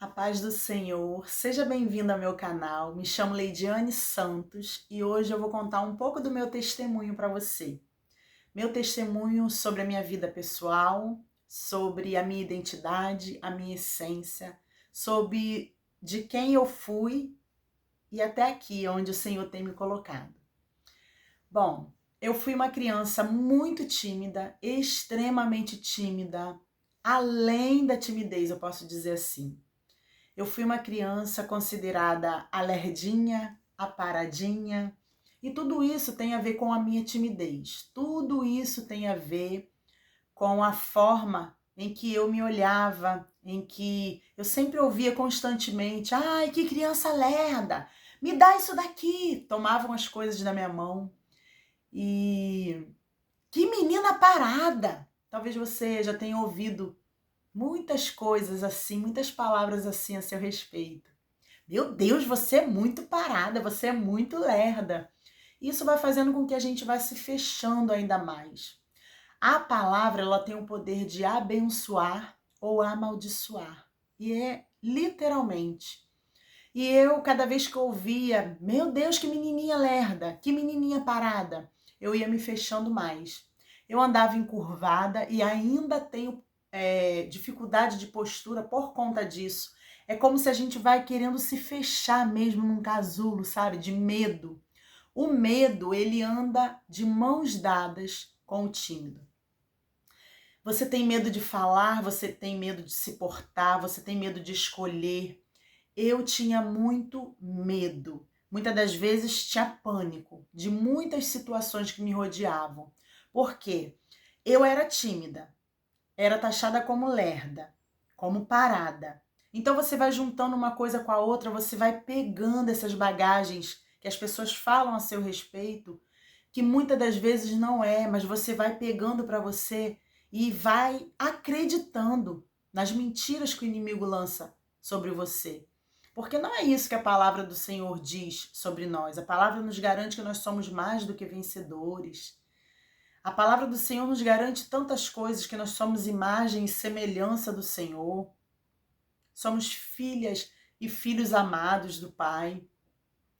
A paz do Senhor, seja bem-vindo ao meu canal. Me chamo Leidiane Santos e hoje eu vou contar um pouco do meu testemunho para você. Meu testemunho sobre a minha vida pessoal, sobre a minha identidade, a minha essência, sobre de quem eu fui e até aqui onde o Senhor tem me colocado. Bom, eu fui uma criança muito tímida, extremamente tímida, além da timidez, eu posso dizer assim. Eu fui uma criança considerada a lerdinha, a paradinha, e tudo isso tem a ver com a minha timidez. Tudo isso tem a ver com a forma em que eu me olhava, em que eu sempre ouvia constantemente: "Ai, que criança lerda! Me dá isso daqui!" Tomavam as coisas da minha mão e que menina parada! Talvez você já tenha ouvido muitas coisas assim, muitas palavras assim a seu respeito. Meu Deus, você é muito parada, você é muito lerda. Isso vai fazendo com que a gente vá se fechando ainda mais. A palavra, ela tem o poder de abençoar ou amaldiçoar. E é literalmente. E eu, cada vez que eu ouvia, meu Deus, que menininha lerda, que menininha parada, eu ia me fechando mais. Eu andava encurvada e ainda tenho dificuldade de postura por conta disso. É como se a gente vai querendo se fechar mesmo num casulo, sabe? De medo. O medo, ele anda de mãos dadas com o tímido. Você tem medo de falar, você tem medo de se portar, você tem medo de escolher. Eu tinha muito medo. Muitas das vezes tinha pânico de muitas situações que me rodeavam. Por quê? Eu era tímida, era taxada como lerda, como parada. Então você vai juntando uma coisa com a outra, você vai pegando essas bagagens que as pessoas falam a seu respeito, que muitas das vezes não é, mas você vai pegando para você e vai acreditando nas mentiras que o inimigo lança sobre você. Porque não é isso que a palavra do Senhor diz sobre nós. A palavra nos garante que nós somos mais do que vencedores. A palavra do Senhor nos garante tantas coisas, que nós somos imagem e semelhança do Senhor. Somos filhas e filhos amados do Pai.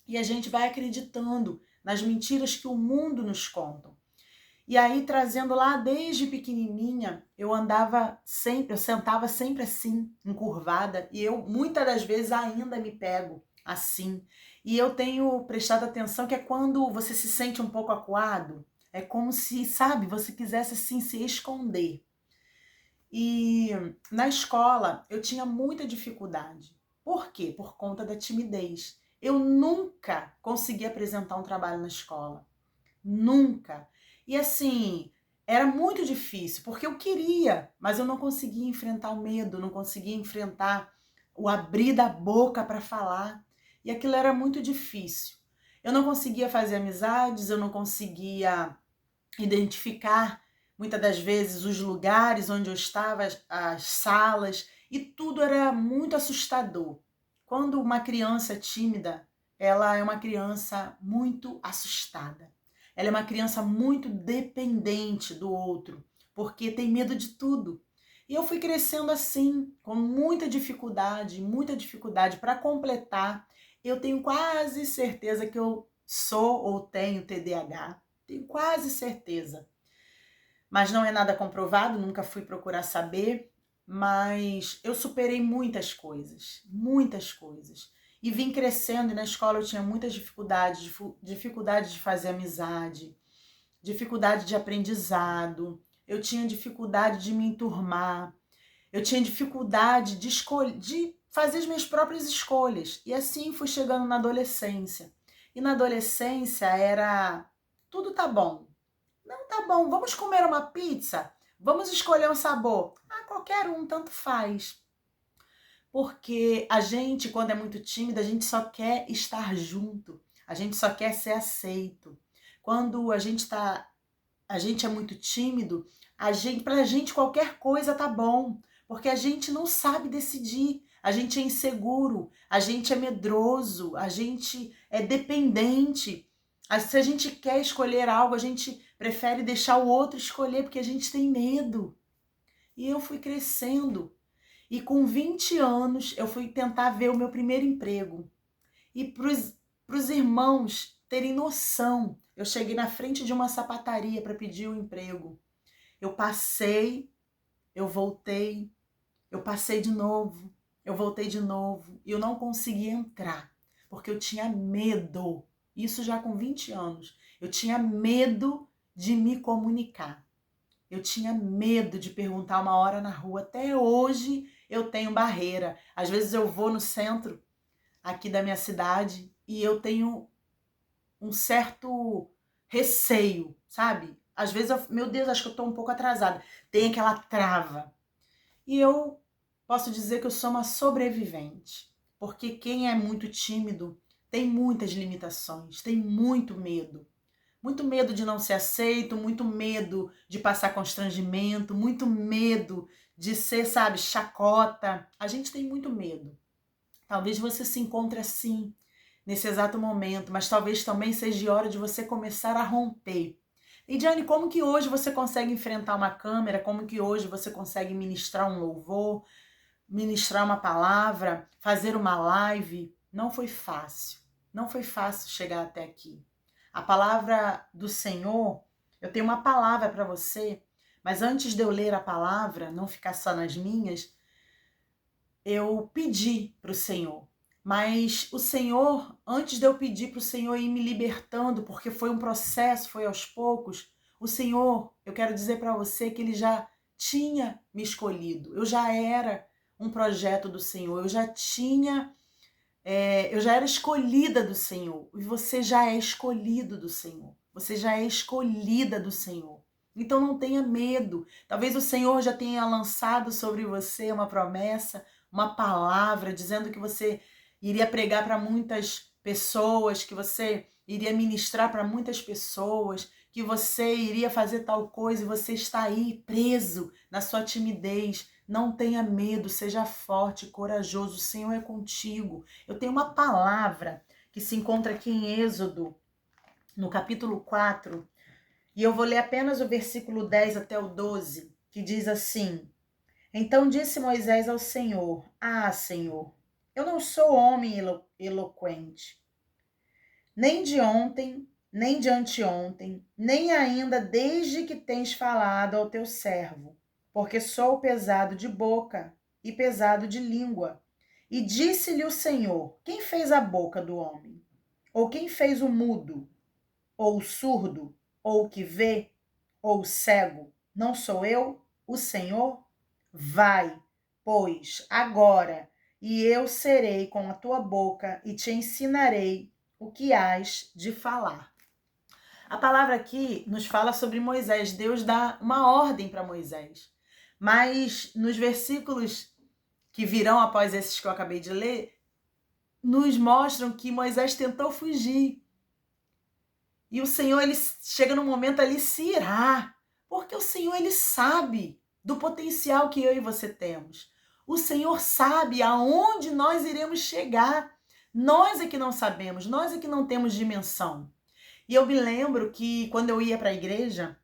E a gente vai acreditando nas mentiras que o mundo nos conta. E aí, trazendo lá desde pequenininha, eu sentava sempre assim, encurvada, e eu muitas das vezes ainda me pego assim. E eu tenho prestado atenção que é quando você se sente um pouco acuado, é como se, sabe, você quisesse assim se esconder. E na escola eu tinha muita dificuldade. Por quê? Por conta da timidez. Eu nunca consegui apresentar um trabalho na escola. Nunca. E assim, era muito difícil, porque eu queria, mas eu não conseguia enfrentar o medo, não conseguia enfrentar o abrir da boca para falar. E aquilo era muito difícil. Eu não conseguia fazer amizades, eu não conseguia identificar muitas das vezes os lugares onde eu estava, as salas, e tudo era muito assustador. Quando uma criança é tímida, ela é uma criança muito assustada. Ela é uma criança muito dependente do outro, porque tem medo de tudo. E eu fui crescendo assim, com muita dificuldade, muita dificuldade. Para completar, eu tenho quase certeza que eu sou ou tenho TDAH. Tenho quase certeza. Mas não é nada comprovado, nunca fui procurar saber. Mas eu superei muitas coisas, muitas coisas. E vim crescendo, e na escola eu tinha muitas dificuldades, dificuldade de fazer amizade, dificuldade de aprendizado, eu tinha dificuldade de me enturmar, eu tinha dificuldade de fazer as minhas próprias escolhas. E assim fui chegando na adolescência. E na adolescência era tudo tá bom. Não tá bom, vamos comer uma pizza? Vamos escolher um sabor? Ah, qualquer um, tanto faz. Porque a gente, quando é muito tímida, a gente só quer estar junto. A gente só quer ser aceito. Quando a gente é muito tímido, pra gente qualquer coisa tá bom, porque a gente não sabe decidir, a gente é inseguro, a gente é medroso, a gente é dependente. Se a gente quer escolher algo, a gente prefere deixar o outro escolher porque a gente tem medo. E eu fui crescendo E com 20 anos eu fui tentar ver o meu primeiro emprego. E para os irmãos terem noção, eu cheguei na frente de uma sapataria para pedir o emprego. Eu passei, eu voltei, eu passei de novo, eu voltei de novo. E eu não conseguia entrar, porque eu tinha medo. Isso já com 20 anos. Eu tinha medo de me comunicar. Eu tinha medo de perguntar uma hora na rua. Até hoje eu tenho barreira. Às vezes eu vou no centro aqui da minha cidade e eu tenho um certo receio, sabe? Às vezes meu Deus, acho que eu tô um pouco atrasada. Tem aquela trava. E eu posso dizer que eu sou uma sobrevivente. Porque quem é muito tímido tem muitas limitações, tem muito medo. Muito medo de não ser aceito, muito medo de passar constrangimento, muito medo de ser, sabe, chacota. A gente tem muito medo. Talvez você se encontre assim, nesse exato momento, mas talvez também seja hora de você começar a romper. Lidiane, como que hoje você consegue enfrentar uma câmera? Como que hoje você consegue ministrar um louvor, ministrar uma palavra, fazer uma live? Não foi fácil. Não foi fácil chegar até aqui. A palavra do Senhor, eu tenho uma palavra para você, mas antes de eu ler a palavra, não ficar só nas minhas, eu pedi para o Senhor. Mas o Senhor, antes de eu pedir para o Senhor ir me libertando, porque foi um processo, foi aos poucos, o Senhor, eu quero dizer para você que Ele já tinha me escolhido. Eu já era um projeto do Senhor, eu já era escolhida do Senhor. E você já é escolhido do Senhor. Você já é escolhida do Senhor. Então não tenha medo. Talvez o Senhor já tenha lançado sobre você uma promessa, uma palavra, dizendo que você iria pregar para muitas pessoas, que você iria ministrar para muitas pessoas, que você iria fazer tal coisa e você está aí preso na sua timidez. Não tenha medo, seja forte, corajoso, o Senhor é contigo. Eu tenho uma palavra que se encontra aqui em Êxodo, no capítulo 4, e eu vou ler apenas o versículo 10 até o 12, que diz assim: Então disse Moisés ao Senhor: Ah, Senhor, eu não sou homem eloquente, nem de ontem, nem de anteontem, nem ainda desde que tens falado ao teu servo, porque sou pesado de boca e pesado de língua. E disse-lhe o Senhor: Quem fez a boca do homem? Ou quem fez o mudo? Ou o surdo? Ou o que vê? Ou o cego? Não sou eu, o Senhor? Vai, pois, agora, e eu serei com a tua boca e te ensinarei o que hás de falar. A palavra aqui nos fala sobre Moisés. Deus dá uma ordem para Moisés. Mas nos versículos que virão após esses que eu acabei de ler, nos mostram que Moisés tentou fugir. E o Senhor, ele chega num momento ali se irá, porque o Senhor, ele sabe do potencial que eu e você temos. O Senhor sabe aonde nós iremos chegar. Nós é que não sabemos, nós é que não temos dimensão. E eu me lembro que quando eu ia para a igreja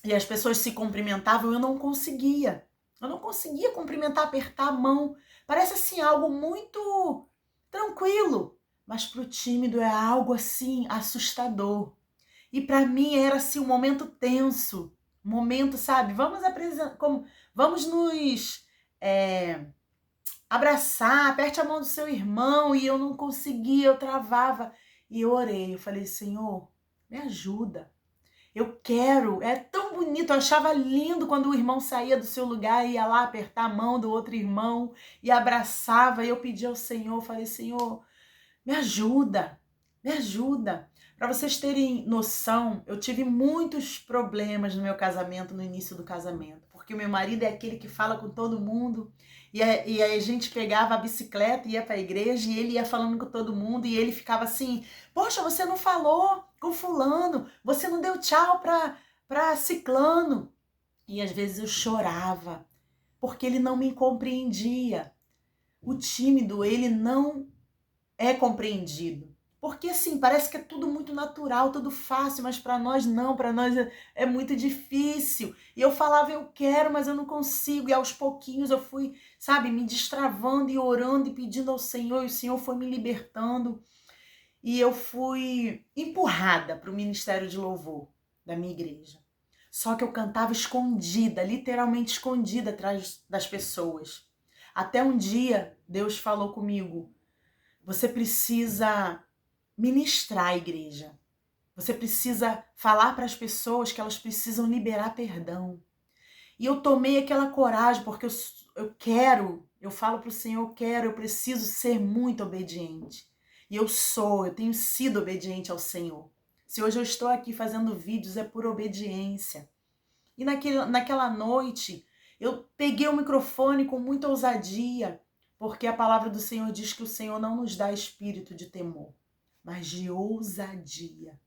e as pessoas se cumprimentavam, eu não conseguia. Eu não conseguia cumprimentar, apertar a mão. Parece assim algo muito tranquilo, mas para o tímido é algo assim assustador. E para mim era assim um momento tenso, um momento, sabe? Vamos nos abraçar, aperte a mão do seu irmão. E eu não conseguia, eu travava. E eu orei, eu falei: Senhor, me ajuda. Eu quero, é tão bonito, eu achava lindo quando o irmão saía do seu lugar e ia lá apertar a mão do outro irmão e abraçava. E eu pedi ao Senhor, falei: Senhor, me ajuda, me ajuda. Para vocês terem noção, eu tive muitos problemas no meu casamento, no início do casamento, porque o meu marido é aquele que fala com todo mundo, e aí a gente pegava a bicicleta, ia para a igreja, e ele ia falando com todo mundo, e ele ficava assim: poxa, você não falou com fulano, você não deu tchau para ciclano. E às vezes eu chorava, porque ele não me compreendia. O tímido, ele não é compreendido. Porque assim, parece que é tudo muito natural, tudo fácil, mas para nós não, para nós é muito difícil. E eu falava, eu quero, mas eu não consigo. E aos pouquinhos eu fui, sabe, me destravando e orando e pedindo ao Senhor, e o Senhor foi me libertando. E eu fui empurrada para o ministério de louvor da minha igreja. Só que eu cantava escondida, literalmente escondida atrás das pessoas. Até um dia Deus falou comigo: você precisa ministrar a igreja. Você precisa falar para as pessoas que elas precisam liberar perdão. E eu tomei aquela coragem, porque eu quero, eu falo para o Senhor, eu preciso ser muito obediente. E eu tenho sido obediente ao Senhor. Se hoje eu estou aqui fazendo vídeos, é por obediência. E naquela noite, eu peguei o microfone com muita ousadia, porque a palavra do Senhor diz que o Senhor não nos dá espírito de temor, mas de ousadia.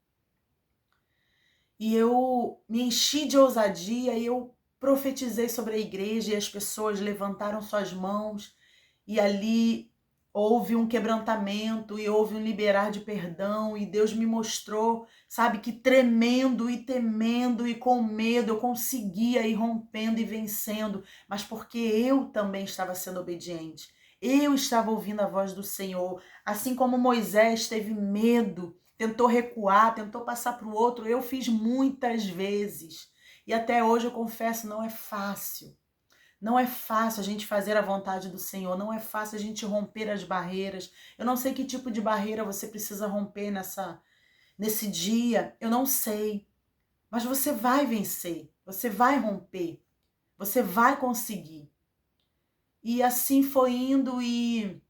E eu me enchi de ousadia e eu profetizei sobre a igreja e as pessoas levantaram suas mãos e ali houve um quebrantamento e houve um liberar de perdão e Deus me mostrou, sabe, que tremendo e temendo e com medo eu conseguia ir rompendo e vencendo, mas porque eu também estava sendo obediente. Eu estava ouvindo a voz do Senhor, assim como Moisés teve medo, tentou recuar, tentou passar para o outro, eu fiz muitas vezes. E até hoje eu confesso, não é fácil. Não é fácil a gente fazer a vontade do Senhor, não é fácil a gente romper as barreiras. Eu não sei que tipo de barreira você precisa romper nesse dia, eu não sei. Mas você vai vencer, você vai romper, você vai conseguir. E assim foi indo e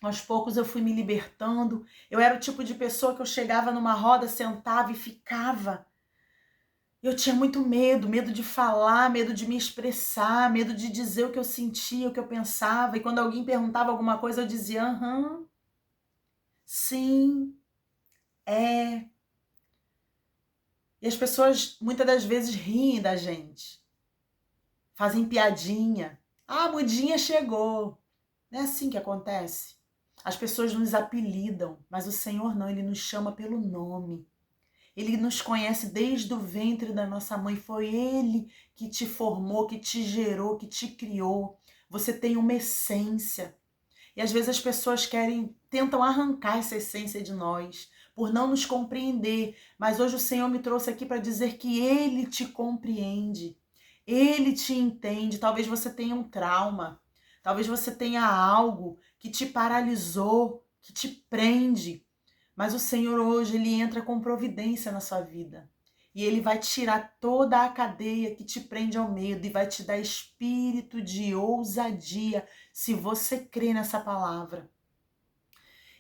aos poucos eu fui me libertando. Eu era o tipo de pessoa que eu chegava numa roda, sentava e ficava. Eu tinha muito medo, medo de falar, medo de me expressar, medo de dizer o que eu sentia, o que eu pensava. E quando alguém perguntava alguma coisa, eu dizia, aham, sim, é. E as pessoas muitas das vezes riem da gente, fazem piadinha. Ah, a mudinha chegou. Não é assim que acontece. As pessoas nos apelidam, mas o Senhor não, Ele nos chama pelo nome. Ele nos conhece desde o ventre da nossa mãe. Foi Ele que te formou, que te gerou, que te criou. Você tem uma essência. E às vezes as pessoas tentam arrancar essa essência de nós, por não nos compreender. Mas hoje o Senhor me trouxe aqui para dizer que Ele te compreende. Ele te entende. Talvez você tenha um trauma. Talvez você tenha algo que te paralisou, que te prende. Mas o Senhor hoje, Ele entra com providência na sua vida. E Ele vai tirar toda a cadeia que te prende ao medo e vai te dar espírito de ousadia, se você crê nessa palavra.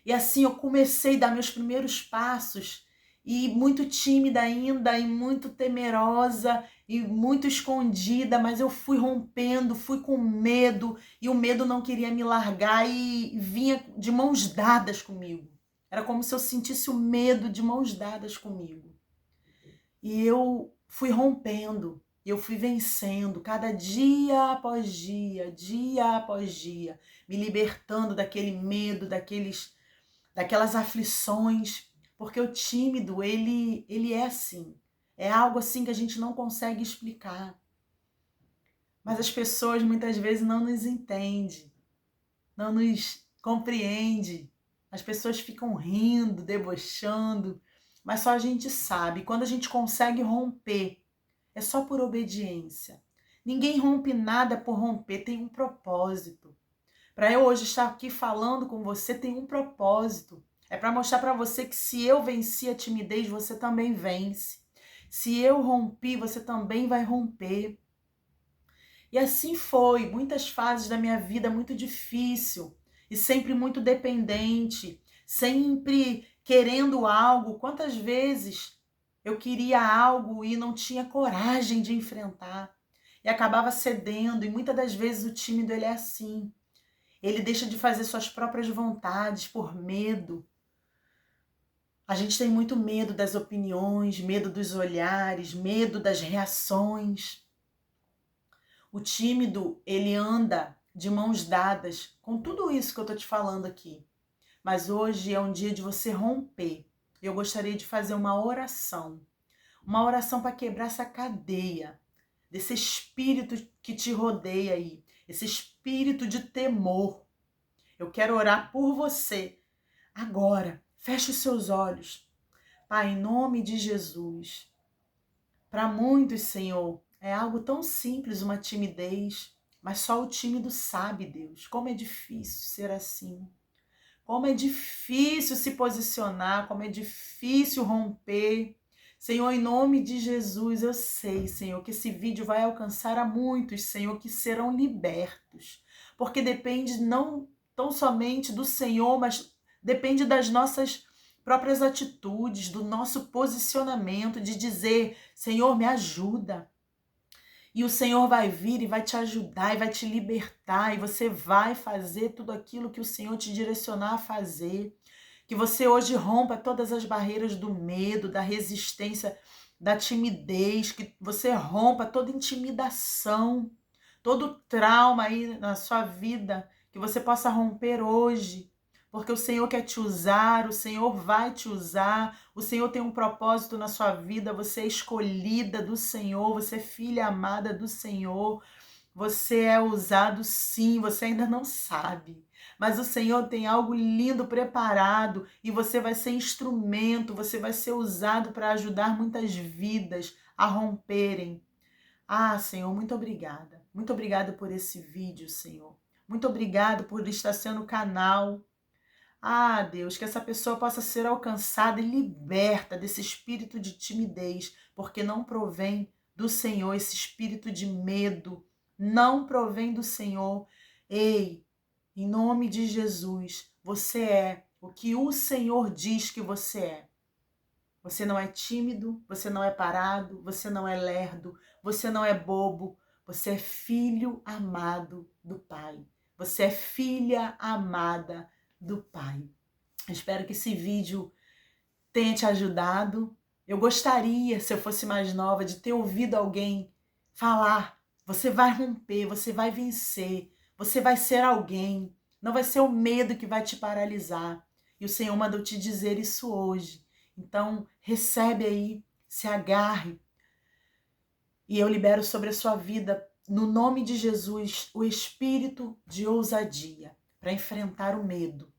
E assim eu comecei a dar meus primeiros passos, e muito tímida ainda, e muito temerosa, e muito escondida, mas eu fui rompendo, fui com medo, e o medo não queria me largar e vinha de mãos dadas comigo. Era como se eu sentisse o medo de mãos dadas comigo. E eu fui rompendo, eu fui vencendo, cada dia após dia após dia, me libertando daquele medo, daquelas aflições, porque o tímido, ele é assim. É algo assim que a gente não consegue explicar. Mas as pessoas muitas vezes não nos entendem, não nos compreendem. As pessoas ficam rindo, debochando, mas só a gente sabe. Quando a gente consegue romper, é só por obediência. Ninguém rompe nada por romper, tem um propósito. Para eu hoje estar aqui falando com você, tem um propósito. É para mostrar para você que se eu venci a timidez, você também vence. Se eu rompi, você também vai romper. E assim foi, muitas fases da minha vida muito difícil e sempre muito dependente, sempre querendo algo. Quantas vezes eu queria algo e não tinha coragem de enfrentar e acabava cedendo, e muitas das vezes o tímido ele é assim. Ele deixa de fazer suas próprias vontades por medo. A gente tem muito medo das opiniões, medo dos olhares, medo das reações. O tímido, ele anda de mãos dadas com tudo isso que eu tô te falando aqui. mas hoje é um dia de você romper. Eu gostaria de fazer uma oração para quebrar essa cadeia desse espírito que te rodeia aí, esse espírito de temor. Eu quero orar por você agora. Feche os seus olhos. Pai, em nome de Jesus. Para muitos, Senhor, é algo tão simples, uma timidez, mas só o tímido sabe, Deus, como é difícil ser assim. Como é difícil se posicionar, como é difícil romper. Senhor, em nome de Jesus, eu sei, Senhor, que esse vídeo vai alcançar a muitos, Senhor, que serão libertos. Porque depende não tão somente do Senhor, mas depende das nossas próprias atitudes, do nosso posicionamento, de dizer, Senhor, me ajuda. E o Senhor vai vir e vai te ajudar e vai te libertar, e você vai fazer tudo aquilo que o Senhor te direcionar a fazer. Que você hoje rompa todas as barreiras do medo, da resistência, da timidez, que você rompa toda intimidação, todo trauma aí na sua vida, que você possa romper hoje. Porque o Senhor quer te usar, o Senhor vai te usar, o Senhor tem um propósito na sua vida, você é escolhida do Senhor, você é filha amada do Senhor, você é usado sim, você ainda não sabe. Mas o Senhor tem algo lindo preparado e você vai ser instrumento, você vai ser usado para ajudar muitas vidas a romperem. Ah, Senhor, muito obrigada. Muito obrigada por esse vídeo, Senhor. Muito obrigado por estar sendo canal. Ah, Deus, que essa pessoa possa ser alcançada e liberta desse espírito de timidez, porque não provém do Senhor esse espírito de medo, não provém do Senhor. Ei, em nome de Jesus, você é o que o Senhor diz que você é. Você não é tímido, você não é parado, você não é lerdo, você não é bobo, você é filho amado do Pai. Você é filha amada do Pai. Espero que esse vídeo tenha te ajudado. Eu gostaria, se eu fosse mais nova, de ter ouvido alguém falar: você vai romper, você vai vencer, você vai ser alguém. Não vai ser o medo que vai te paralisar. E o Senhor mandou te dizer isso hoje. Então, recebe aí, se agarre. E eu libero sobre a sua vida, no nome de Jesus, o espírito de ousadia para enfrentar o medo.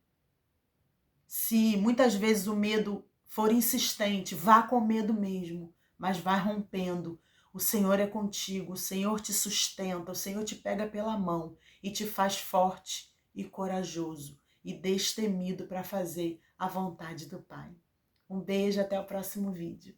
Se muitas vezes o medo for insistente, vá com medo mesmo, mas vá rompendo. O Senhor é contigo, o Senhor te sustenta, o Senhor te pega pela mão e te faz forte e corajoso e destemido para fazer a vontade do Pai. Um beijo, até o próximo vídeo.